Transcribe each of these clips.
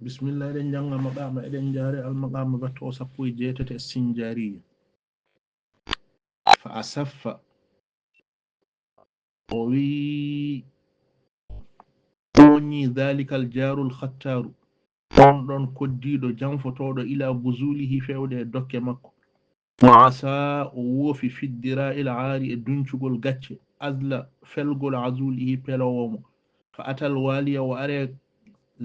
بسم الله إذن جنغ مقام إذن جاري المقام بتوصفوي جيتة السنجارية فأسف وي توني ذلك الجار الختار دون كديدو جنفتوɗo إلى بزوله فewde dokke makko وعسى ووفي في الدراء العاري دنشغل غاتشي أزل فلغل عزوله بلوومو فأتى الوالي وأري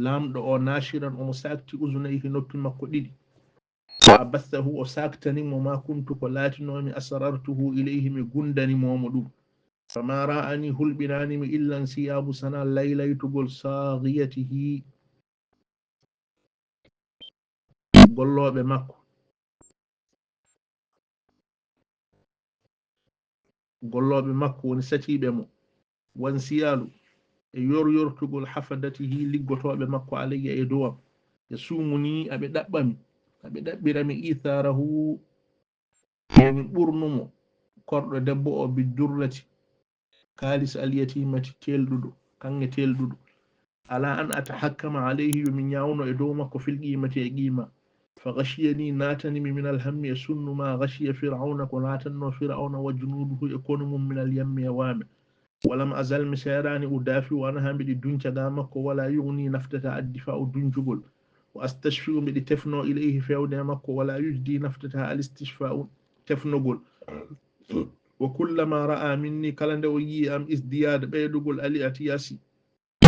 lamɗo o nashiran omo sakti uzunayhi noppi makko ɗiɗi wa abathahu o saktanimo ma kuntu ko laatinomi asrartuhu ilayhi mi gundanimomo ɗum fama ra'ani hulɓinanimi illan siyabu sana laylaytugol saghiyatihi golloɓe makko woni satiɓe mo wan siyalu e yortugol hafadatihi liggotoɓe makko alayya e dowam e sumuni aɓe ɗaɓɓami aɓe ɗaɓɓirami itharahu emi ɓurnumo korɗo debbo o bidurrati kalis alyatimati telɗuɗo kange telɗuɗo ala an atahakkama alayhi yomi ñawno e dow makko fil qimati e qima fa ghashiyani natanimi min alhammi e sunnu ma ghashiya fir'auna ko natanno fir'auna wa junuduhu e konumum min alyammi e waame ولم أزل مسيراني أدافع عنها بدي دنيا دامك ولا يغني نفتها الدفاع دنجبل وأستشفي بدي تفنو إليه في دامك ولا يجدي نفتها الاستشفاء تفنقل وكلما رأى مني كالندوي أم ازدياد بيدقل ألي أتياسي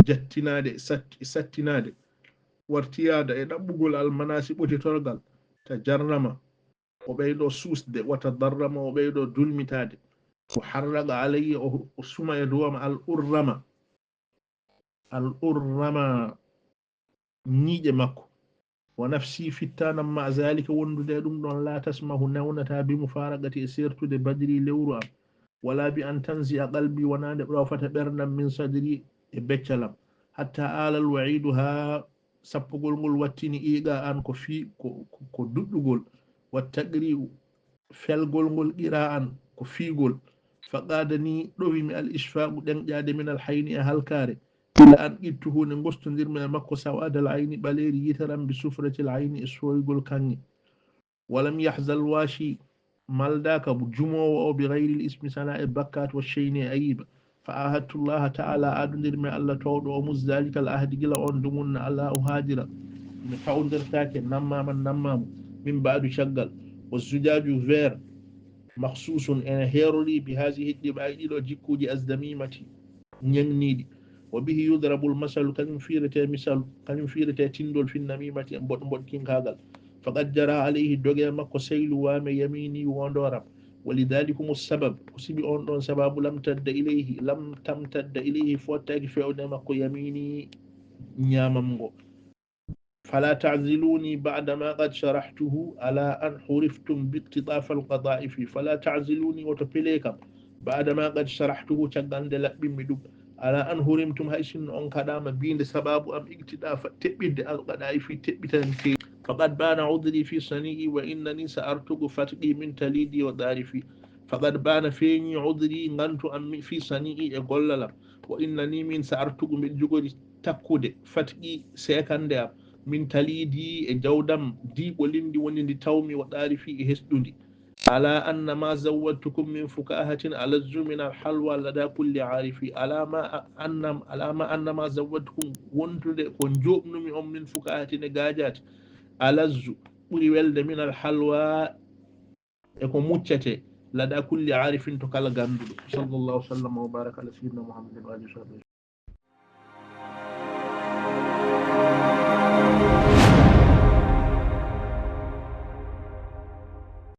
جتناد ستناد وارتياد يدبقل المناسب وتترقل تجرم وبيدو سوسد وتضرم وبيدو دلمتاد وحرق علي وسمى يدوم الأرما نيجي مكو ونفسي فتانا مع ذلك وندد دون لا تسمه نونتا بمفارقة سيرت بدري لورا ولا بأن تنزع قلبي ونادى رافة برنا من صدري بكلام حتى آل الوعيدها سبقول مول واتيني إيغا أن كفي كدودغول والتقريء فالغول مول إيران كفيغول فقادني دومي الإشفاء دنجاد من الحين أهلكاري إلى أن إتهو نغستندير من مكو سواد العين بليري يترم بسفرة العين إسويغول كاني ولم يحزل واشي مالداك بجمو أو بغير الاسم سناء البكات والشين أيب فآهدت الله تعالى أدندر من الله تود ومز ذلك الأهد جلا أندمون الله أهاجر مفعندر تاكي نمام من بعد شغل والزجاج فير مخصوص أن هيرولي بهذه الدبائل وجيكوجي الزميمة نينيدي وبه يضرب المثل كان فيرة تندل في النميمة بوت كين كاغال فقد جرى عليه دوغي مكو سيل وام يميني وندورم ولذلك السبب كسبي اون سبب لم تمتد اليه فوتاك في اون مكو يميني نياممغو فلا تعزلوني بعدما قد شرحته على أن حرفتم باقتطاف القضاء فيه فلا تعزلوني وتبليكم بعدما قد شرحته تغاند لبي مدوب على أن حرمتم هيسن أن كدام بين سباب أم اقتطاف تبد القضاء في تبتن فقد بان عذري في صنيعي وإنني سأرتق فتقي من تليدي ودارفي فقد بان فيني عذري غنت أم في صنيعي أقول وإنني من سأرتق من جغري تكود فتقي سيكندام min talidi e jawdam diɓo lindi woni ndi tawmi waɗari fi e hesɗudi ala anna ma zawwadtukum min fukahatin alazzu min alhalwa lada kulli arifi alama anna ma zawwadtukum wontude ko joɓnumi on min fukahatin e gajati alazzu ɓuri welde min alhalwa e ko muccete lada kulli arifin to kala ganduɗo sallallahu sallam wa baraka ala sayyidina muhammadin wa alihi wa sahbihi